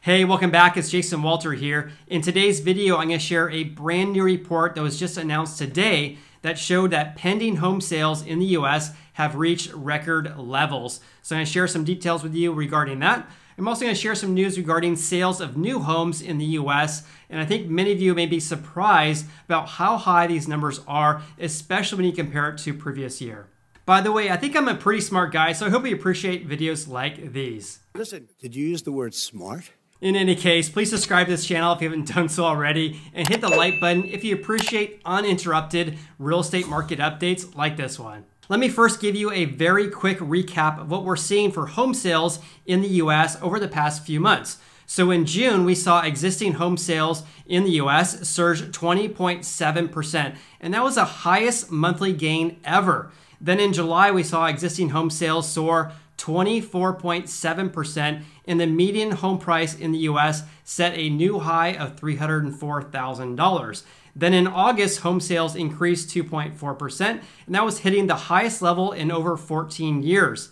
Hey, welcome back. It's Jason Walter here. In today's video, I'm going to share a brand new report that was just announced today that showed that pending home sales in the US have reached record levels. So I'm going to share some details with you regarding that. I'm also going to share some news regarding sales of new homes in the US. And I think many of you may be surprised about how high these numbers are, especially when you compare it to previous year. By the way, I think I'm a pretty smart guy, so I hope you appreciate videos like these. Listen, did you use the word smart? In any case, please subscribe to this channel if you haven't done so already, and hit the like button if you appreciate uninterrupted real estate market updates like this one. Let me first give you a very quick recap of what we're seeing for home sales in the US over the past few months. So in June, we saw existing home sales in the US surge 20.7%, and that was the highest monthly gain ever. Then in July, we saw existing home sales soar 24.7%, and the median home price in the US set a new high of $304,000. Then in August, home sales increased 2.4%, and that was hitting the highest level in over 14 years.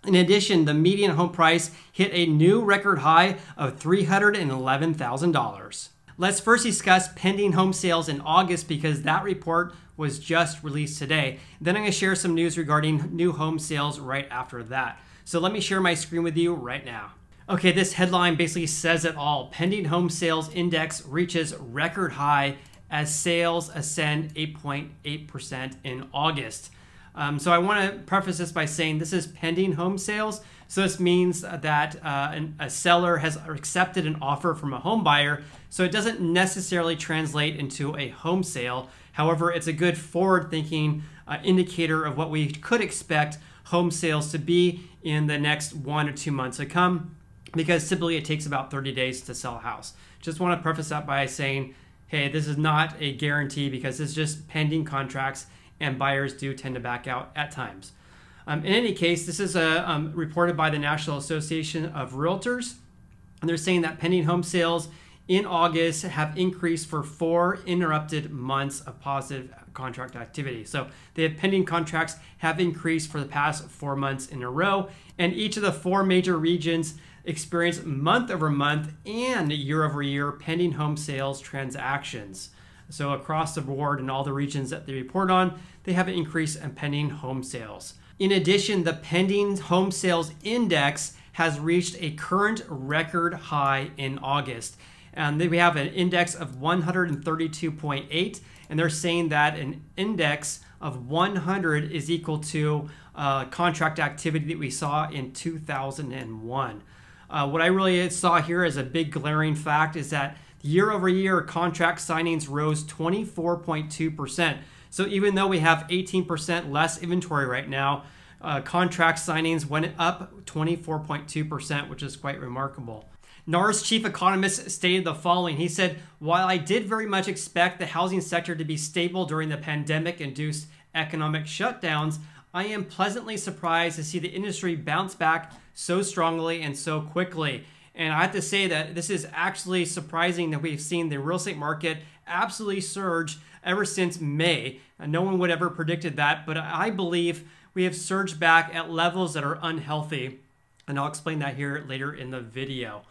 In addition, the median home price hit a new record high of $311,000. Let's first discuss pending home sales in August because that report was just released today. Then I'm going to share some news regarding new home sales right after that. So let me share my screen with you right now. Okay, this headline basically says it all. Pending home sales index reaches record high as sales ascend 8.8% in August. So I want to preface this by saying this is pending home sales. So this means that a seller has accepted an offer from a home buyer. So it doesn't necessarily translate into a home sale. However, it's a good forward-thinking indicator of what we could expect home sales to be in the next 1 or 2 months to come, because typically it takes about 30 days to sell a house. Just want to preface that by saying, hey, this is not a guarantee because it's just pending contracts and buyers do tend to back out at times. In any case, this is reported by the National Association of Realtors, and they're saying that pending home sales in August have increased for 4 interrupted months of positive contract activity. So the pending contracts have increased for the past 4 months in a row, and each of the 4 major regions experienced month over month and year over year pending home sales transactions. So across the board in all the regions that they report on, they have an increase in pending home sales. In addition, the pending home sales index has reached a current record high in August. And then we have an index of 132.8, and they're saying that an index of 100 is equal to contract activity that we saw in 2001. What I really saw here as a big glaring fact is that year over year contract signings rose 24.2%. So even though we have 18% less inventory right now, contract signings went up 24.2%, which is quite remarkable. NAR's chief economist stated the following. He said, "While I did very much expect the housing sector to be stable during the pandemic-induced economic shutdowns, I am pleasantly surprised to see the industry bounce back so strongly and so quickly." And I have to say that this is actually surprising that we've seen the real estate market absolutely surge ever since May. No one would ever predicted that, but I believe we have surged back at levels that are unhealthy. And I'll explain that here later in the video.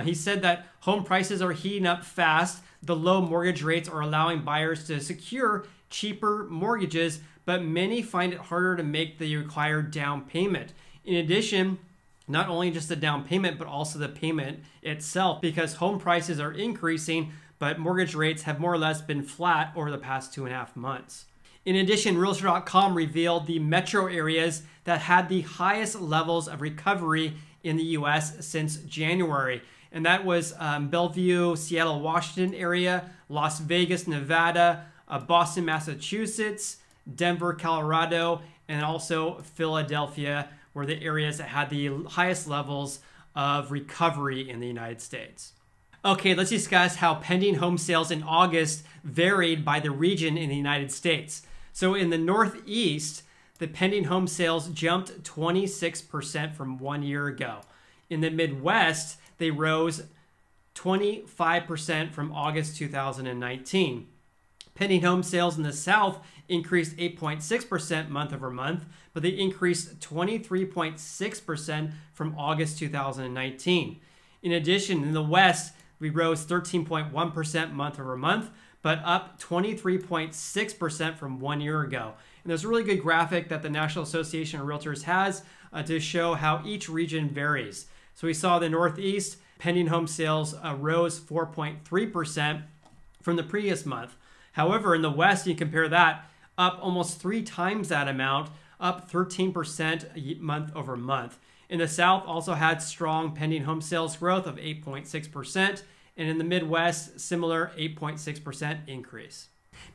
He said that home prices are heating up fast. The low mortgage rates are allowing buyers to secure cheaper mortgages, but many find it harder to make the required down payment. In addition, not only just the down payment, but also the payment itself, because home prices are increasing, but mortgage rates have more or less been flat over the past 2.5 months. In addition, Realtor.com revealed the metro areas that had the highest levels of recovery in the US since January. And that was Bellevue, Seattle, Washington area, Las Vegas, Nevada, Boston, Massachusetts, Denver, Colorado, and also Philadelphia were the areas that had the highest levels of recovery in the United States. Okay, let's discuss how pending home sales in August varied by the region in the United States. So in the Northeast, the pending home sales jumped 26% from 1 year ago. In the Midwest, they rose 25% from August 2019. Pending home sales in the South increased 8.6% month over month, but they increased 23.6% from August 2019. In addition, in the West, we rose 13.1% month over month, but up 23.6% from 1 year ago. And there's a really good graphic that the National Association of Realtors has to show how each region varies. So we saw the Northeast, pending home sales rose 4.3% from the previous month. However, in the West, you compare that, up almost 3 times that amount, up 13% month over month. In the South, also had strong pending home sales growth of 8.6%, and in the Midwest, similar 8.6% increase.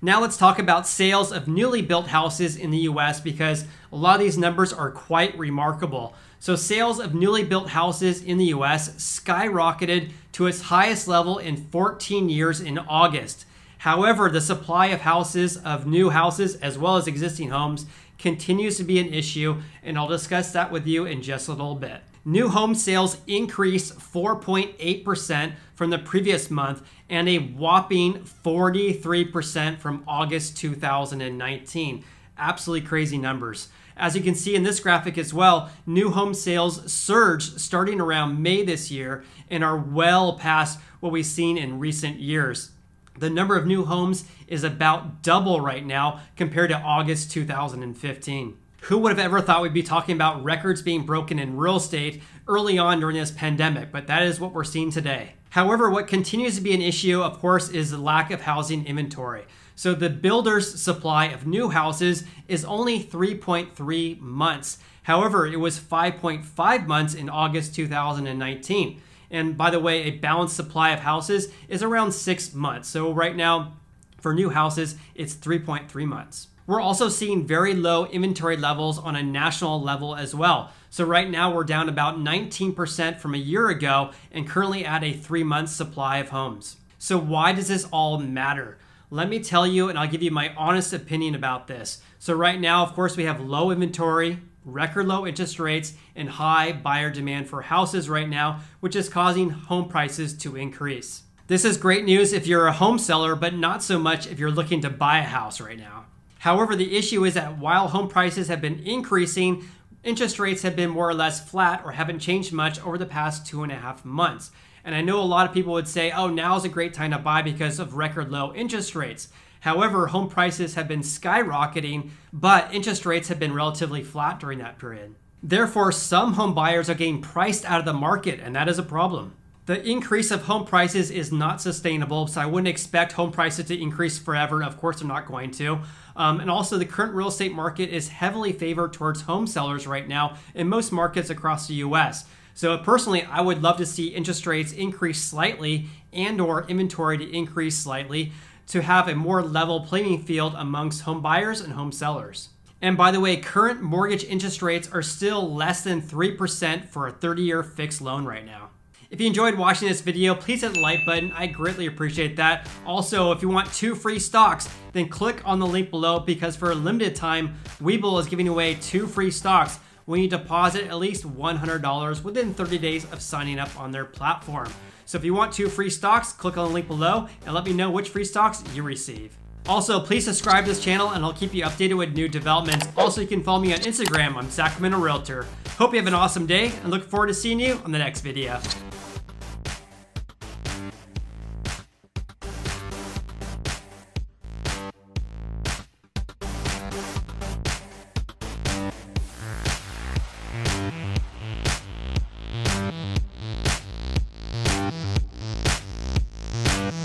Now let's talk about sales of newly built houses in the US, because a lot of these numbers are quite remarkable. So sales of newly built houses in the US skyrocketed to its highest level in 14 years in August. However, the supply of houses, of new houses, as well as existing homes, continues to be an issue, and I'll discuss that with you in just a little bit. New home sales increased 4.8% from the previous month and a whopping 43% from August 2019. Absolutely crazy numbers. As you can see in this graphic as well, new home sales surged starting around May this year and are well past what we've seen in recent years. The number of new homes is about double right now compared to August 2015. Who would have ever thought we'd be talking about records being broken in real estate early on during this pandemic, but that is what we're seeing today. However, what continues to be an issue, of course, is the lack of housing inventory. So the builder's supply of new houses is only 3.3 months. However, it was 5.5 months in August 2019. And by the way, a balanced supply of houses is around 6 months. So right now, for new houses, it's 3.3 months. We're also seeing very low inventory levels on a national level as well. So right now we're down about 19% from a year ago and currently at a 3-month supply of homes. So why does this all matter? Let me tell you, and I'll give you my honest opinion about this. So right now, of course, we have low inventory, record low interest rates, and high buyer demand for houses right now, which is causing home prices to increase. This is great news if you're a home seller, but not so much if you're looking to buy a house right now. However, the issue is that while home prices have been increasing, interest rates have been more or less flat or haven't changed much over the past 2.5 months. And I know a lot of people would say, oh, now's a great time to buy because of record low interest rates. However, home prices have been skyrocketing, but interest rates have been relatively flat during that period. Therefore, some home buyers are getting priced out of the market, and that is a problem. The increase of home prices is not sustainable, so I wouldn't expect home prices to increase forever. Of course, they're not going to. And also, the current real estate market is heavily favored towards home sellers right now in most markets across the US. So personally, I would love to see interest rates increase slightly and/or inventory to increase slightly to have a more level playing field amongst home buyers and home sellers. And by the way, current mortgage interest rates are still less than 3% for a 30-year fixed loan right now. If you enjoyed watching this video, please hit the like button. I greatly appreciate that. Also, if you want 2 free stocks, then click on the link below, because for a limited time, WeBull is giving away 2 free stocks when you deposit at least $100 within 30 days of signing up on their platform. So if you want 2 free stocks, click on the link below and let me know which free stocks you receive. Also, please subscribe to this channel and I'll keep you updated with new developments. Also, you can follow me on Instagram. I'm Sacramento Realtor. Hope you have an awesome day and look forward to seeing you on the next video.